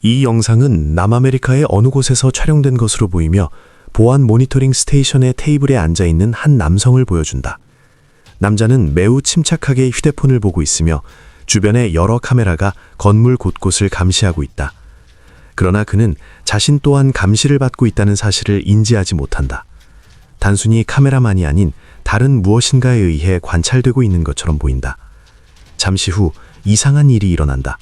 이 영상은 남아메리카의 어느 곳에서 촬영된 것으로 보이며 보안 모니터링 스테이션의 테이블에 앉아있는 한 남성을 보여준다. 남자는 매우 침착하게 휴대폰을 보고 있으며 주변에 여러 카메라가 건물 곳곳을 감시하고 있다. 그러나 그는 자신 또한 감시를 받고 있다는 사실을 인지하지 못한다. 단순히 카메라만이 아닌 다른 무엇인가에 의해 관찰되고 있는 것처럼 보인다. 잠시 후 이상한 일이 일어난다.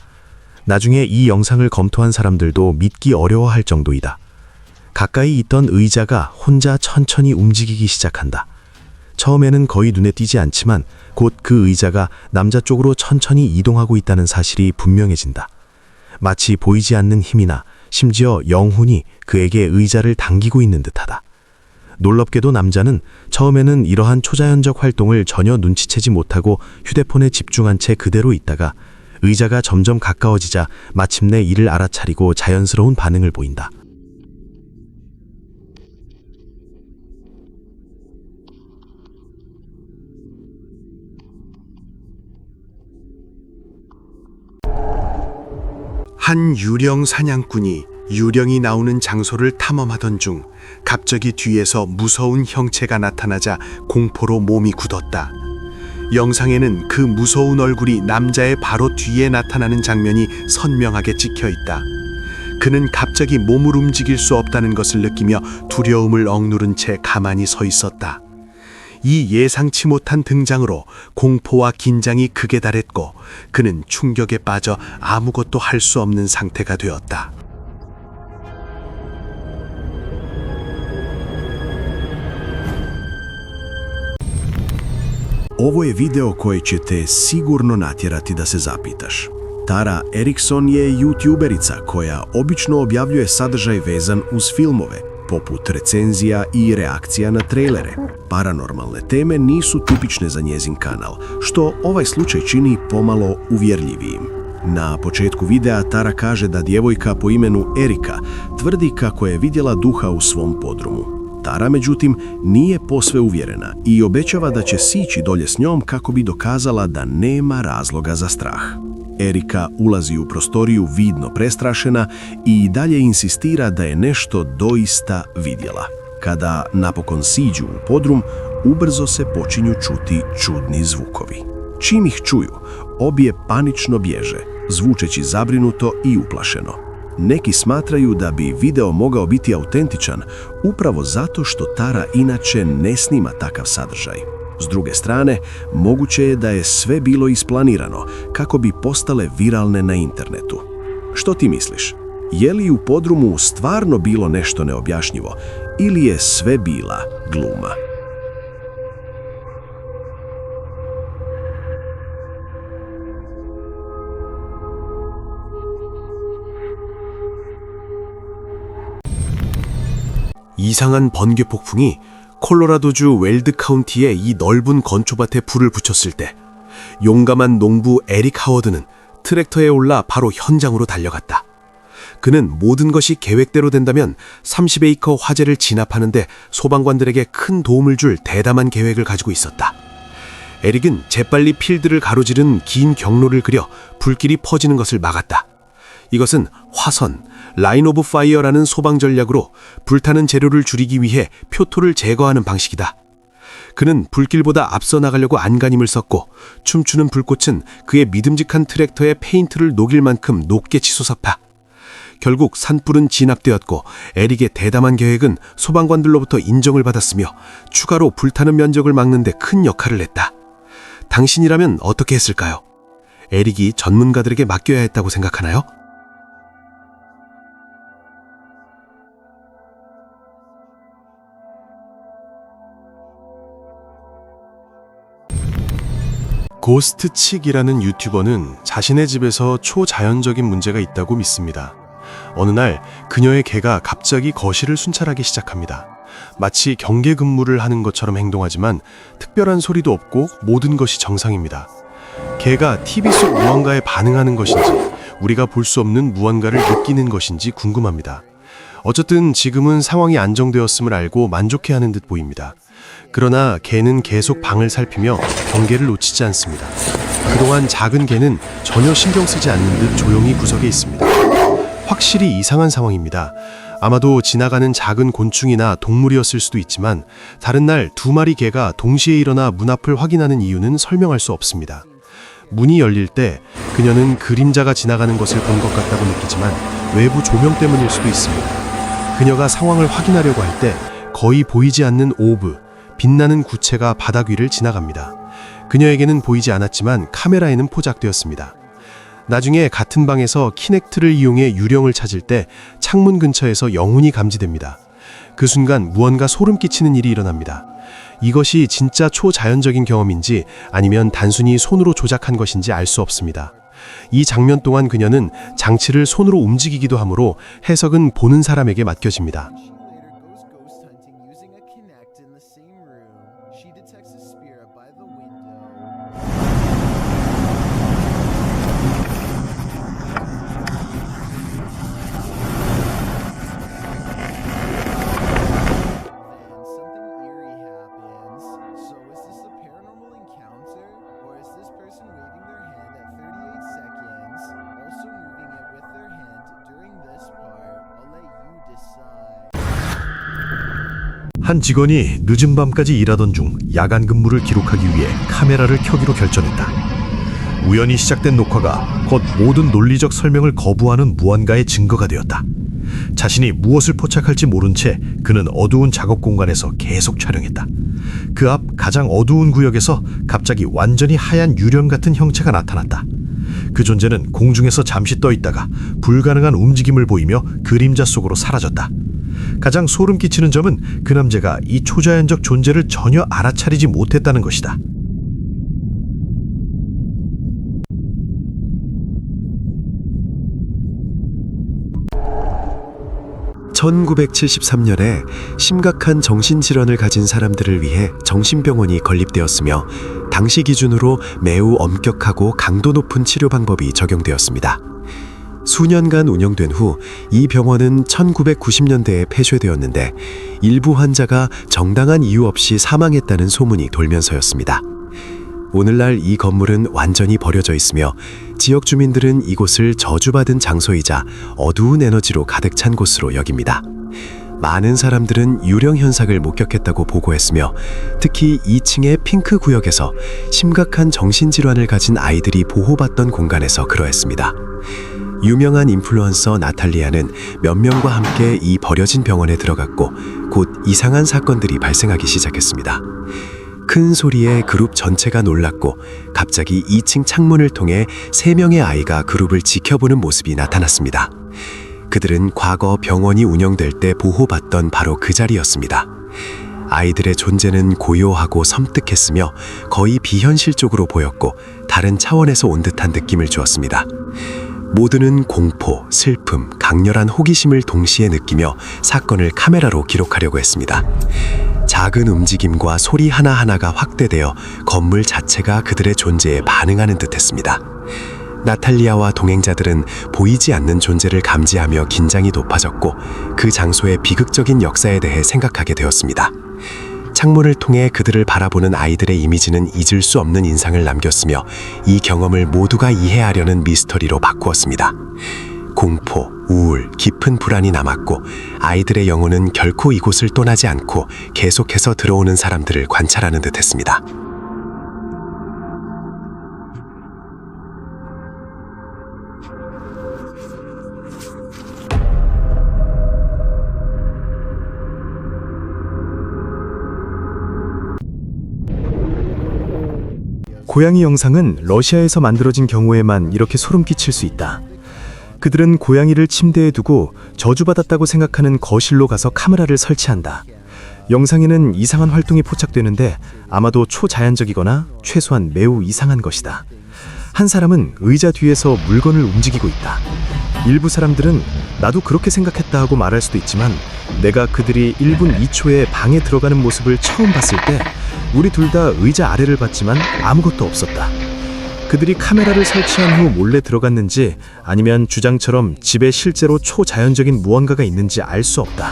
나중에 이 영상을 검토한 사람들도 믿기 어려워할 정도이다. 가까이 있던 의자가 혼자 천천히 움직이기 시작한다. 처음에는 거의 눈에 띄지 않지만 곧 그 의자가 남자 쪽으로 천천히 이동하고 있다는 사실이 분명해진다. 마치 보이지 않는 힘이나 심지어 영혼이 그에게 의자를 당기고 있는 듯하다. 놀랍게도 남자는 처음에는 이러한 초자연적 활동을 전혀 눈치채지 못하고 휴대폰에 집중한 채 그대로 있다가 의자가 점점 가까워지자 마침내 이를 알아차리고 자연스러운 반응을 보인다. 한 유령 사냥꾼이 유령이 나오는 장소를 탐험하던 중 갑자기 뒤에서 무서운 형체가 나타나자 공포로 몸이 굳었다. 영상에는 그 무서운 얼굴이 남자의 바로 뒤에 나타나는 장면이 선명하게 찍혀 있다. 그는 갑자기 몸을 움직일 수 없다는 것을 느끼며 두려움을 억누른 채 가만히 서 있었다. 이 예상치 못한 등장으로 공포와 긴장이 극에 달했고 그는 충격에 빠져 아무것도 할 수 없는 상태가 되었다. Ovo je video koji će te sigurno natjerati da se zapitaš. Tara Erickson je youtuberica koja obično objavljuje sadržaj vezan uz filmove, poput recenzija i reakcija na trailere. Paranormalne teme nisu tipične za njezin kanal, što ovaj slučaj čini pomalo uvjerljivijim. Na početku videa Tara kaže da djevojka po imenu Erika tvrdi kako je vidjela duha u svom podrumu. Tara, međutim, nije posve uvjerena i obećava da će sići dolje s njom kako bi dokazala da nema razloga za strah. Erika ulazi u prostoriju vidno prestrašena i dalje insistira da je nešto doista vidjela. Kada napokon siđu u podrum, ubrzo se počinju čuti čudni zvukovi. Čim ih čuju, obje panično bježe, zvučeći zabrinuto i uplašeno. Neki smatraju da bi video mogao biti autentičan upravo zato što Tara inače ne snima takav sadržaj. S druge strane, moguće je da je sve bilo isplanirano kako bi postale viralne na internetu. Što ti misliš? Je li u podrumu stvarno bilo nešto neobjašnjivo ili je sve bila gluma? 이상한 번개 폭풍이 콜로라도주 웰드 카운티의 이 넓은 건초밭에 불을 붙였을 때 용감한 농부 에릭 하워드는 트랙터에 올라 바로 현장으로 달려갔다. 그는 모든 것이 계획대로 된다면 30에이커 화재를 진압하는데 소방관들에게 큰 도움을 줄 대담한 계획을 가지고 있었다. 에릭은 재빨리 필드를 가로지른 긴 경로를 그려 불길이 퍼지는 것을 막았다. 이것은 화선, 라인 오브 파이어라는 소방 전략으로 불타는 재료를 줄이기 위해 표토를 제거하는 방식이다. 그는 불길보다 앞서 나가려고 안간힘을 썼고 춤추는 불꽃은 그의 믿음직한 트랙터의 페인트를 녹일 만큼 높게 치솟았다. 결국 산불은 진압되었고 에릭의 대담한 계획은 소방관들로부터 인정을 받았으며 추가로 불타는 면적을 막는 데 큰 역할을 했다. 당신이라면 어떻게 했을까요? 에릭이 전문가들에게 맡겨야 했다고 생각하나요? 고스트칙이라는 유튜버는 자신의 집에서 초자연적인 문제가 있다고 믿습니다. 어느 날 그녀의 개가 갑자기 거실을 순찰하기 시작합니다. 마치 경계 근무를 하는 것처럼 행동하지만 특별한 소리도 없고 모든 것이 정상입니다. 개가 TV 속 무언가에 반응하는 것인지 우리가 볼 수 없는 무언가를 느끼는 것인지 궁금합니다. 어쨌든 지금은 상황이 안정되었음을 알고 만족해하는 듯 보입니다. 그러나 개는 계속 방을 살피며 경계를 놓치지 않습니다. 그동안 작은 개는 전혀 신경 쓰지 않는 듯 조용히 구석에 있습니다. 확실히 이상한 상황입니다. 아마도 지나가는 작은 곤충이나 동물이었을 수도 있지만 다른 날 2마리 개가 동시에 일어나 문 앞을 확인하는 이유는 설명할 수 없습니다. 문이 열릴 때 그녀는 그림자가 지나가는 것을 본 것 같다고 느끼지만 외부 조명 때문일 수도 있습니다. 그녀가 상황을 확인하려고 할 때 거의 보이지 않는 오브, 빛나는 구체가 바닥 위를 지나갑니다. 그녀에게는 보이지 않았지만 카메라에는 포착되었습니다. 나중에 같은 방에서 키넥트를 이용해 유령을 찾을 때 창문 근처에서 영혼이 감지됩니다. 그 순간 무언가 소름 끼치는 일이 일어납니다. 이것이 진짜 초자연적인 경험인지 아니면 단순히 손으로 조작한 것인지 알 수 없습니다. 이 장면 동안 그녀는 장치를 손으로 움직이기도 하므로 해석은 보는 사람에게 맡겨집니다. 한 직원이 늦은 밤까지 일하던 중 야간 근무를 기록하기 위해 카메라를 켜기로 결정했다. 우연히 시작된 녹화가 곧 모든 논리적 설명을 거부하는 무언가의 증거가 되었다. 자신이 무엇을 포착할지 모른 채 그는 어두운 작업 공간에서 계속 촬영했다. 그 앞 가장 어두운 구역에서 갑자기 완전히 하얀 유령 같은 형체가 나타났다. 그 존재는 공중에서 잠시 떠 있다가 불가능한 움직임을 보이며 그림자 속으로 사라졌다. 가장 소름 끼치는 점은 그 남자가 이 초자연적 존재를 전혀 알아차리지 못했다는 것이다. (1973년에) 심각한 정신질환을 가진 사람들을 위해 정신병원이 건립되었으며 당시 기준으로 매우 엄격하고 강도 높은 치료 방법이 적용되었습니다. 수년간 운영된 후 이 병원은 1990년대에 폐쇄되었는데 일부 환자가 정당한 이유 없이 사망했다는 소문이 돌면서였습니다. 오늘날 이 건물은 완전히 버려져 있으며 지역 주민들은 이곳을 저주받은 장소이자 어두운 에너지로 가득 찬 곳으로 여깁니다. 많은 사람들은 유령 현상을 목격했다고 보고했으며 특히 2층의 핑크 구역에서 심각한 정신질환을 가진 아이들이 보호받던 공간에서 그러했습니다. 유명한 인플루언서 나탈리아는 몇 명과 함께 이 버려진 병원에 들어갔고 곧 이상한 사건들이 발생하기 시작했습니다. 큰 소리에 그룹 전체가 놀랐고 갑자기 2층 창문을 통해 3명의 아이가 그룹을 지켜보는 모습이 나타났습니다. 그들은 과거 병원이 운영될 때 보호받던 바로 그 자리였습니다. 아이들의 존재는 고요하고 섬뜩했으며 거의 비현실적으로 보였고 다른 차원에서 온 듯한 느낌을 주었습니다. 모두는 공포, 슬픔, 강렬한 호기심을 동시에 느끼며 사건을 카메라로 기록하려고 했습니다. 작은 움직임과 소리 하나하나가 확대되어 건물 자체가 그들의 존재에 반응하는 듯했습니다. 나탈리아와 동행자들은 보이지 않는 존재를 감지하며 긴장이 높아졌고 그 장소의 비극적인 역사에 대해 생각하게 되었습니다. 창문을 통해 그들을 바라보는 아이들의 이미지는 잊을 수 없는 인상을 남겼으며 이 경험을 모두가 이해하려는 미스터리로 바꾸었습니다. 공포, 우울, 깊은 불안이 남았고 아이들의 영혼은 결코 이곳을 떠나지 않고 계속해서 들어오는 사람들을 관찰하는 듯했습니다. 고양이 영상은 러시아에서 만들어진 경우에만 이렇게 소름 끼칠 수 있다. 그들은 고양이를 침대에 두고 저주받았다고 생각하는 거실로 가서 카메라를 설치한다. 영상에는 이상한 활동이 포착되는데 아마도 초자연적이거나 최소한 매우 이상한 것이다. 한 사람은 의자 뒤에서 물건을 움직이고 있다. 일부 사람들은 나도 그렇게 생각했다 하고 말할 수도 있지만 내가 그들이 1분 2초에 방에 들어가는 모습을 처음 봤을 때 우리 둘 다 의자 아래를 봤지만 아무것도 없었다. 그들이 카메라를 설치한 후 몰래 들어갔는지 아니면 주장처럼 집에 실제로 초자연적인 무언가가 있는지 알 수 없다.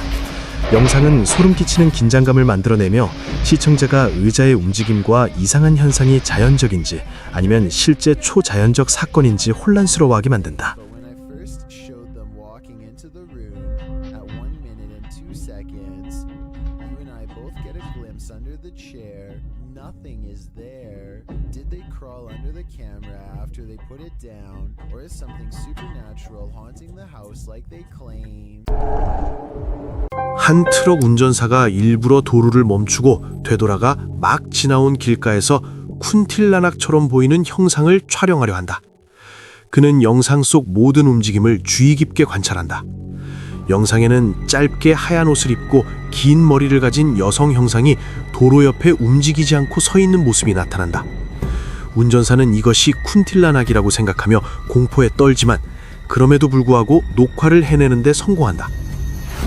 영상은 소름 끼치는 긴장감을 만들어내며 시청자가 의자의 움직임과 이상한 현상이 자연적인지 아니면 실제 초자연적 사건인지 혼란스러워하게 만든다. But when I first showed them walking into the room, at 1 minute and 2 seconds, you and I both get a glimpse under the chair. Nothing is there. Did they crawl under the camera after they put it down? Or is something supernatural haunting the house like they claim? 한 트럭 운전사가 일부러 도로를 멈추고 되돌아가 막 지나온 길가에서 쿤틸라낙처럼 보이는 형상을 촬영하려 한다. 그는 영상 속 모든 움직임을 주의 깊게 관찰한다. 영상에는 짧게 하얀 옷을 입고 긴 머리를 가진 여성 형상이 도로 옆에 움직이지 않고 서 있는 모습이 나타난다. 운전사는 이것이 쿤틸라낙이라고 생각하며 공포에 떨지만 그럼에도 불구하고 녹화를 해내는데 성공한다.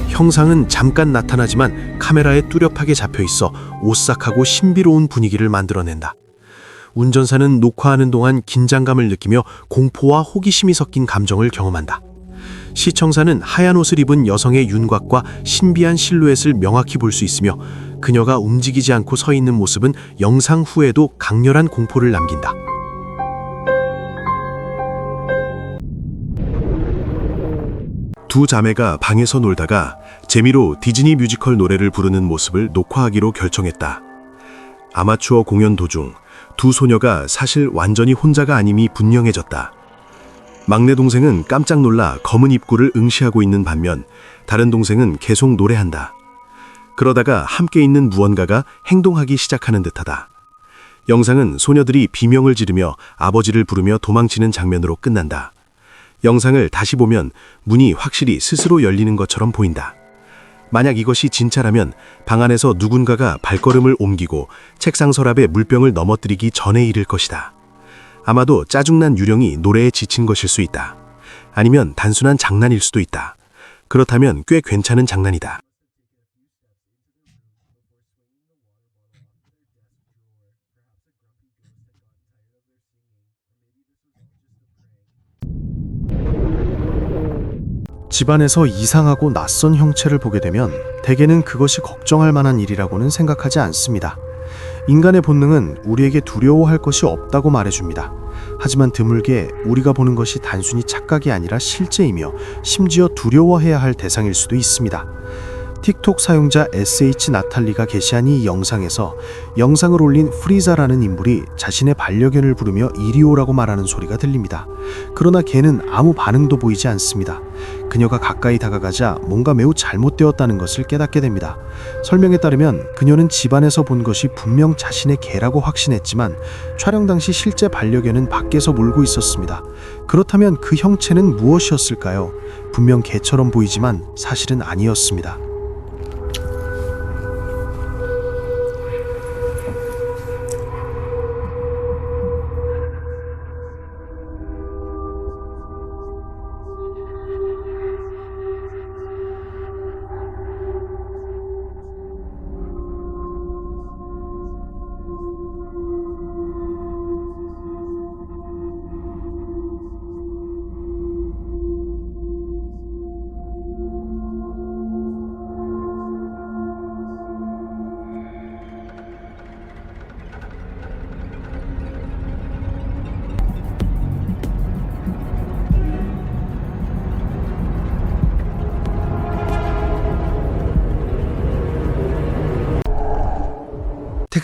형상은 잠깐 나타나지만 카메라에 뚜렷하게 잡혀 있어 오싹하고 신비로운 분위기를 만들어낸다. 운전사는 녹화하는 동안 긴장감을 느끼며 공포와 호기심이 섞인 감정을 경험한다. 시청자는 하얀 옷을 입은 여성의 윤곽과 신비한 실루엣을 명확히 볼 수 있으며 그녀가 움직이지 않고 서 있는 모습은 영상 후에도 강렬한 공포를 남긴다. 두 자매가 방에서 놀다가 재미로 디즈니 뮤지컬 노래를 부르는 모습을 녹화하기로 결정했다. 아마추어 공연 도중 두 소녀가 사실 완전히 혼자가 아님이 분명해졌다. 막내 동생은 깜짝 놀라 검은 입구를 응시하고 있는 반면 다른 동생은 계속 노래한다. 그러다가 함께 있는 무언가가 행동하기 시작하는 듯하다. 영상은 소녀들이 비명을 지르며 아버지를 부르며 도망치는 장면으로 끝난다. 영상을 다시 보면 문이 확실히 스스로 열리는 것처럼 보인다. 만약 이것이 진짜라면 방 안에서 누군가가 발걸음을 옮기고 책상 서랍에 물병을 넘어뜨리기 전의 일일 것이다. 아마도 짜증난 유령이 노래에 지친 것일 수 있다. 아니면 단순한 장난일 수도 있다. 그렇다면 꽤 괜찮은 장난이다. 집안에서 이상하고 낯선 형체를 보게 되면 대개는 그것이 걱정할 만한 일이라고는 생각하지 않습니다. 인간의 본능은 우리에게 두려워할 것이 없다고 말해줍니다. 하지만 드물게 우리가 보는 것이 단순히 착각이 아니라 실제이며 심지어 두려워해야 할 대상일 수도 있습니다. 틱톡 사용자 SH 나탈리가 게시한 이 영상에서 영상을 올린 프리자라는 인물이 자신의 반려견을 부르며 이리 오라고 말하는 소리가 들립니다. 그러나 걔는 아무 반응도 보이지 않습니다. 그녀가 가까이 다가가자 뭔가 매우 잘못되었다는 것을 깨닫게 됩니다. 설명에 따르면 그녀는 집안에서 본 것이 분명 자신의 개라고 확신했지만 촬영 당시 실제 반려견은 밖에서 몰고 있었습니다. 그렇다면 그 형체는 무엇이었을까요? 분명 개처럼 보이지만 사실은 아니었습니다.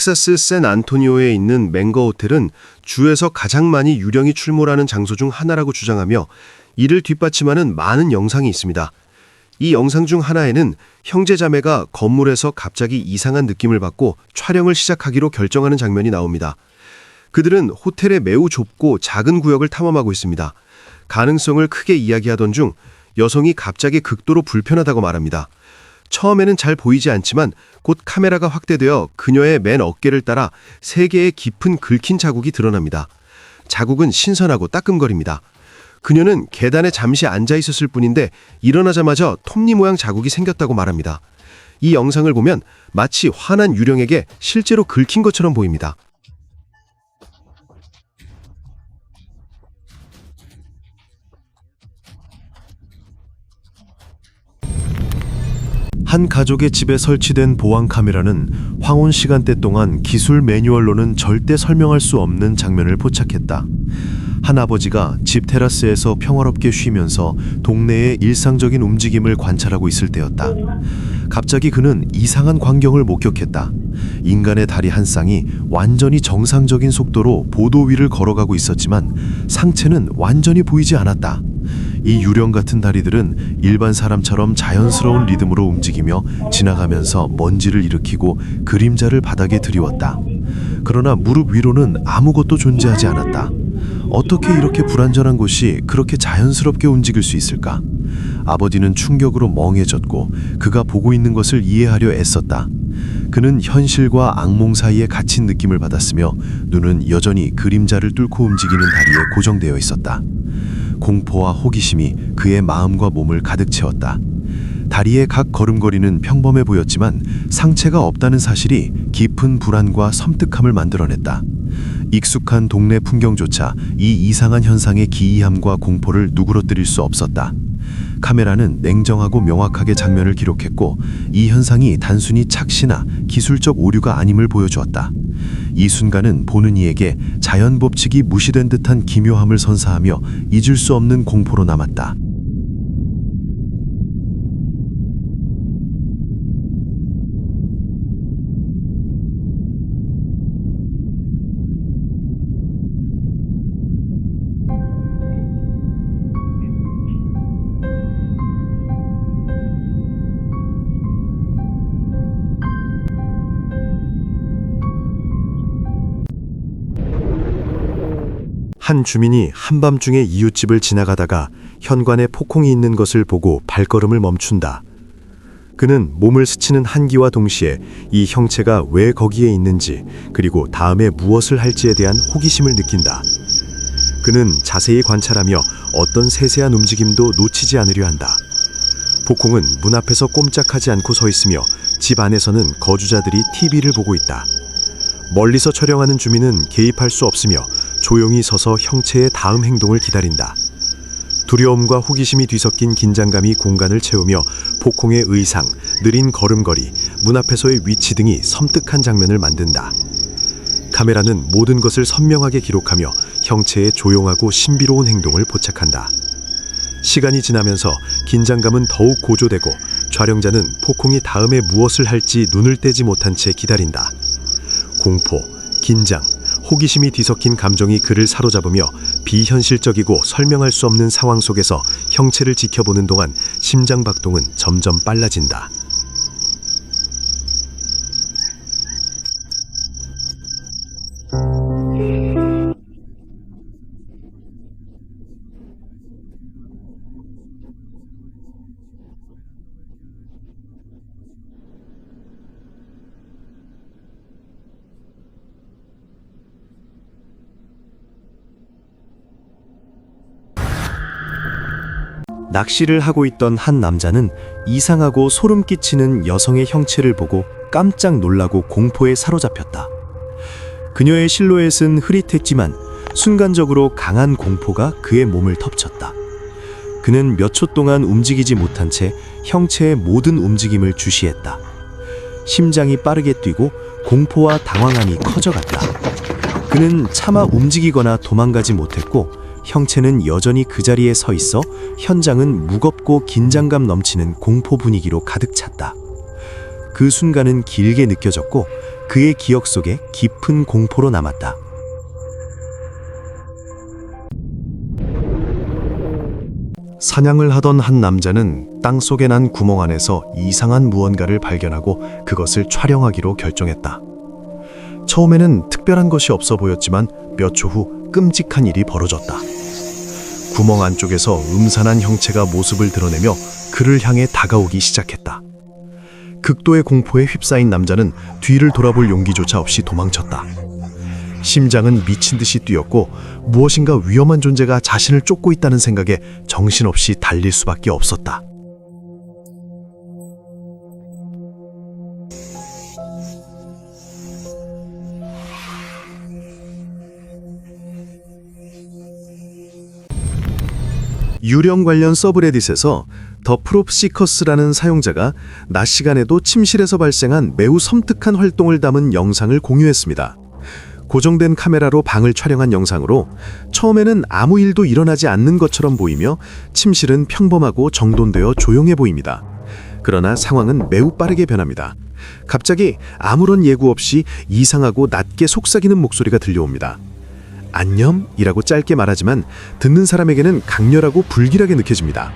텍사스 샌안토니오에 있는 맹거 호텔은 주에서 가장 많이 유령이 출몰하는 장소 중 하나라고 주장하며 이를 뒷받침하는 많은 영상이 있습니다. 이 영상 중 하나에는 형제자매가 건물에서 갑자기 이상한 느낌을 받고 촬영을 시작하기로 결정하는 장면이 나옵니다. 그들은 호텔의 매우 좁고 작은 구역을 탐험하고 있습니다. 가능성을 크게 이야기하던 중 여성이 갑자기 극도로 불편하다고 말합니다. 처음에는 잘 보이지 않지만 곧 카메라가 확대되어 그녀의 맨 어깨를 따라 3개의 깊은 긁힌 자국이 드러납니다. 자국은 신선하고 따끔거립니다. 그녀는 계단에 잠시 앉아 있었을 뿐인데 일어나자마자 톱니 모양 자국이 생겼다고 말합니다. 이 영상을 보면 마치 화난 유령에게 실제로 긁힌 것처럼 보입니다. 한 가족의 집에 설치된 보안 카메라는 황혼 시간대 동안 기술 매뉴얼로는 절대 설명할 수 없는 장면을 포착했다. 한 아버지가 집 테라스에서 평화롭게 쉬면서 동네의 일상적인 움직임을 관찰하고 있을 때였다. 갑자기 그는 이상한 광경을 목격했다. 인간의 다리 한 쌍이 완전히 정상적인 속도로 보도 위를 걸어가고 있었지만 상체는 완전히 보이지 않았다. 이 유령 같은 다리들은 일반 사람처럼 자연스러운 리듬으로 움직이며 지나가면서 먼지를 일으키고 그림자를 바닥에 드리웠다. 그러나 무릎 위로는 아무것도 존재하지 않았다. 어떻게 이렇게 불안전한 곳이 그렇게 자연스럽게 움직일 수 있을까? 아버지는 충격으로 멍해졌고 그가 보고 있는 것을 이해하려 애썼다. 그는 현실과 악몽 사이에 갇힌 느낌을 받았으며 눈은 여전히 그림자를 뚫고 움직이는 다리에 고정되어 있었다. 공포와 호기심이 그의 마음과 몸을 가득 채웠다. 다리의 각 걸음걸이는 평범해 보였지만 상체가 없다는 사실이 깊은 불안과 섬뜩함을 만들어냈다. 익숙한 동네 풍경조차 이 이상한 현상의 기이함과 공포를 누그러뜨릴 수 없었다. 카메라는 냉정하고 명확하게 장면을 기록했고 이 현상이 단순히 착시나 기술적 오류가 아님을 보여주었다. 이 순간은 보는 이에게 자연 법칙이 무시된 듯한 기묘함을 선사하며 잊을 수 없는 공포로 남았다. 한 주민이 한밤중에 이웃집을 지나가다가 현관에 폭콩이 있는 것을 보고 발걸음을 멈춘다. 그는 몸을 스치는 한기와 동시에 이 형체가 왜 거기에 있는지 그리고 다음에 무엇을 할지에 대한 호기심을 느낀다. 그는 자세히 관찰하며 어떤 세세한 움직임도 놓치지 않으려 한다. 폭콩은 문 앞에서 꼼짝하지 않고 서 있으며 집 안에서는 거주자들이 TV를 보고 있다. 멀리서 촬영하는 주민은 개입할 수 없으며 조용히 서서 형체의 다음 행동을 기다린다. 두려움과 호기심이 뒤섞인 긴장감이 공간을 채우며 폭콩의 의상, 느린 걸음걸이, 문 앞에서의 위치 등이 섬뜩한 장면을 만든다. 카메라는 모든 것을 선명하게 기록하며 형체의 조용하고 신비로운 행동을 포착한다. 시간이 지나면서 긴장감은 더욱 고조되고 촬영자는 폭콩이 다음에 무엇을 할지 눈을 떼지 못한 채 기다린다. 공포, 긴장, 호기심이 뒤섞인 감정이 그를 사로잡으며 비현실적이고 설명할 수 없는 상황 속에서 형체를 지켜보는 동안 심장 박동은 점점 빨라진다. 낚시를 하고 있던 한 남자는 이상하고 소름 끼치는 여성의 형체를 보고 깜짝 놀라고 공포에 사로잡혔다. 그녀의 실루엣은 흐릿했지만 순간적으로 강한 공포가 그의 몸을 덮쳤다. 그는 몇 초 동안 움직이지 못한 채 형체의 모든 움직임을 주시했다. 심장이 빠르게 뛰고 공포와 당황함이 커져갔다. 그는 차마 움직이거나 도망가지 못했고 형체는 여전히 그 자리에 서 있어 현장은 무겁고 긴장감 넘치는 공포 분위기로 가득 찼다. 그 순간은 길게 느껴졌고 그의 기억 속에 깊은 공포로 남았다. 사냥을 하던 한 남자는 땅속에 난 구멍 안에서 이상한 무언가를 발견하고 그것을 촬영하기로 결정했다. 처음에는 특별한 것이 없어 보였지만 몇 초 후 끔찍한 일이 벌어졌다. 구멍 안쪽에서 음산한 형체가 모습을 드러내며 그를 향해 다가오기 시작했다. 극도의 공포에 휩싸인 남자는 뒤를 돌아볼 용기조차 없이 도망쳤다. 심장은 미친 듯이 뛰었고 무엇인가 위험한 존재가 자신을 쫓고 있다는 생각에 정신없이 달릴 수밖에 없었다. 유령 관련 서브레딧에서 더 프롭시커스라는 사용자가 낮 시간에도 침실에서 발생한 매우 섬뜩한 활동을 담은 영상을 공유했습니다. 고정된 카메라로 방을 촬영한 영상으로 처음에는 아무 일도 일어나지 않는 것처럼 보이며 침실은 평범하고 정돈되어 조용해 보입니다. 그러나 상황은 매우 빠르게 변합니다. 갑자기 아무런 예고 없이 이상하고 낮게 속삭이는 목소리가 들려옵니다. 안녕이라고 짧게 말하지만 듣는 사람에게는 강렬하고 불길하게 느껴집니다.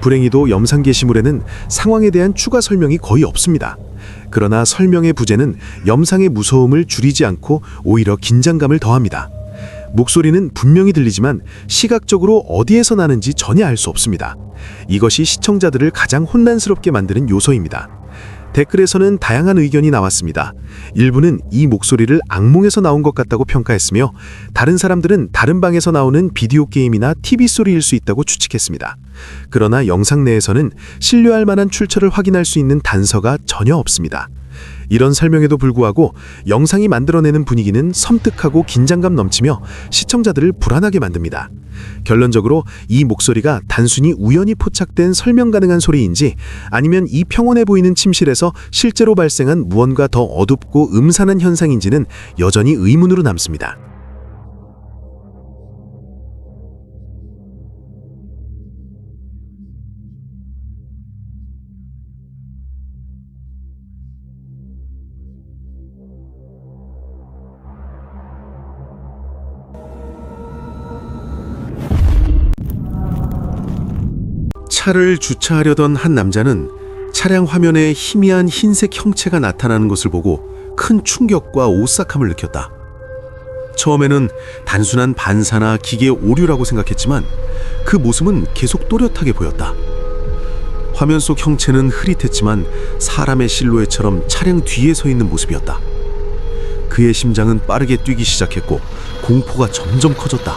불행히도 영상 게시물에는 상황에 대한 추가 설명이 거의 없습니다. 그러나 설명의 부재는 영상의 무서움을 줄이지 않고 오히려 긴장감을 더합니다. 목소리는 분명히 들리지만 시각적으로 어디에서 나는지 전혀 알 수 없습니다. 이것이 시청자들을 가장 혼란스럽게 만드는 요소입니다. 댓글에서는 다양한 의견이 나왔습니다. 일부는 이 목소리를 악몽에서 나온 것 같다고 평가했으며 다른 사람들은 다른 방에서 나오는 비디오 게임이나 TV 소리일 수 있다고 추측했습니다. 그러나 영상 내에서는 신뢰할 만한 출처를 확인할 수 있는 단서가 전혀 없습니다. 이런 설명에도 불구하고 영상이 만들어내는 분위기는 섬뜩하고 긴장감 넘치며 시청자들을 불안하게 만듭니다. 결론적으로 이 목소리가 단순히 우연히 포착된 설명 가능한 소리인지 아니면 이 평온해 보이는 침실에서 실제로 발생한 무언가 더 어둡고 음산한 현상인지는 여전히 의문으로 남습니다. 차를 주차하려던 한 남자는 차량 화면에 희미한 흰색 형체가 나타나는 것을 보고 큰 충격과 오싹함을 느꼈다. 처음에는 단순한 반사나 기계 오류라고 생각했지만 그 모습은 계속 또렷하게 보였다. 화면 속 형체는 흐릿했지만 사람의 실루엣처럼 차량 뒤에 서 있는 모습이었다. 그의 심장은 빠르게 뛰기 시작했고 공포가 점점 커졌다.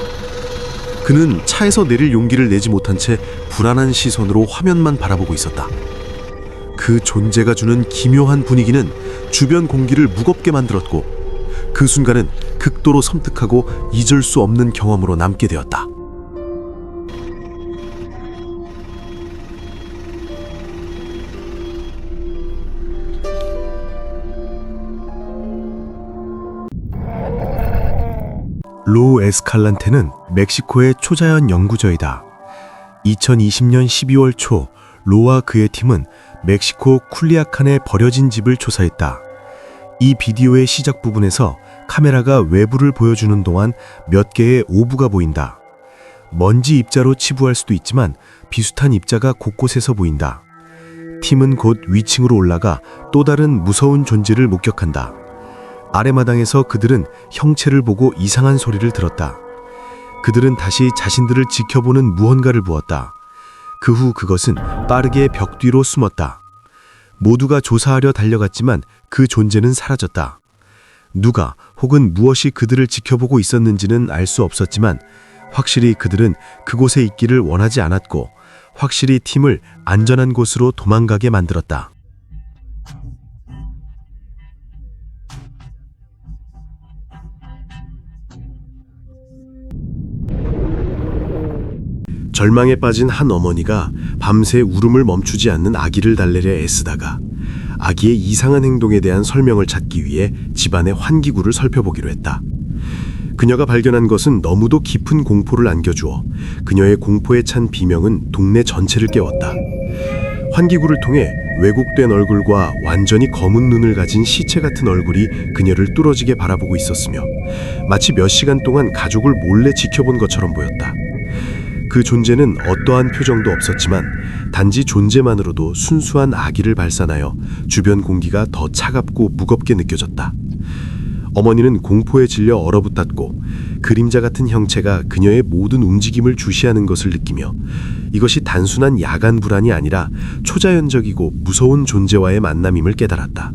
그는 차에서 내릴 용기를 내지 못한 채 불안한 시선으로 화면만 바라보고 있었다. 그 존재가 주는 기묘한 분위기는 주변 공기를 무겁게 만들었고 그 순간은 극도로 섬뜩하고 잊을 수 없는 경험으로 남게 되었다. 로 에스칼란테는 멕시코의 초자연 연구자이다. 2020년 12월 초 로와 그의 팀은 멕시코 쿨리아칸의 버려진 집을 조사했다. 이 비디오의 시작 부분에서 카메라가 외부를 보여주는 동안 몇 개의 오부가 보인다. 먼지 입자로 치부할 수도 있지만 비슷한 입자가 곳곳에서 보인다. 팀은 곧 위층으로 올라가 또 다른 무서운 존재를 목격한다. 아래마당에서 그들은 형체를 보고 이상한 소리를 들었다. 그들은 다시 자신들을 지켜보는 무언가를 보았다. 그 후 그것은 빠르게 벽 뒤로 숨었다. 모두가 조사하려 달려갔지만 그 존재는 사라졌다. 누가 혹은 무엇이 그들을 지켜보고 있었는지는 알 수 없었지만 확실히 그들은 그곳에 있기를 원하지 않았고 확실히 팀을 안전한 곳으로 도망가게 만들었다. 절망에 빠진 한 어머니가 밤새 울음을 멈추지 않는 아기를 달래려 애쓰다가 아기의 이상한 행동에 대한 설명을 찾기 위해 집안의 환기구를 살펴보기로 했다. 그녀가 발견한 것은 너무도 깊은 공포를 안겨주어 그녀의 공포에 찬 비명은 동네 전체를 깨웠다. 환기구를 통해 왜곡된 얼굴과 완전히 검은 눈을 가진 시체 같은 얼굴이 그녀를 뚫어지게 바라보고 있었으며 마치 몇 시간 동안 가족을 몰래 지켜본 것처럼 보였다. 그 존재는 어떠한 표정도 없었지만 단지 존재만으로도 순수한 악의를 발산하여 주변 공기가 더 차갑고 무겁게 느껴졌다. 어머니는 공포에 질려 얼어붙었고 그림자 같은 형체가 그녀의 모든 움직임을 주시하는 것을 느끼며 이것이 단순한 야간 불안이 아니라 초자연적이고 무서운 존재와의 만남임을 깨달았다.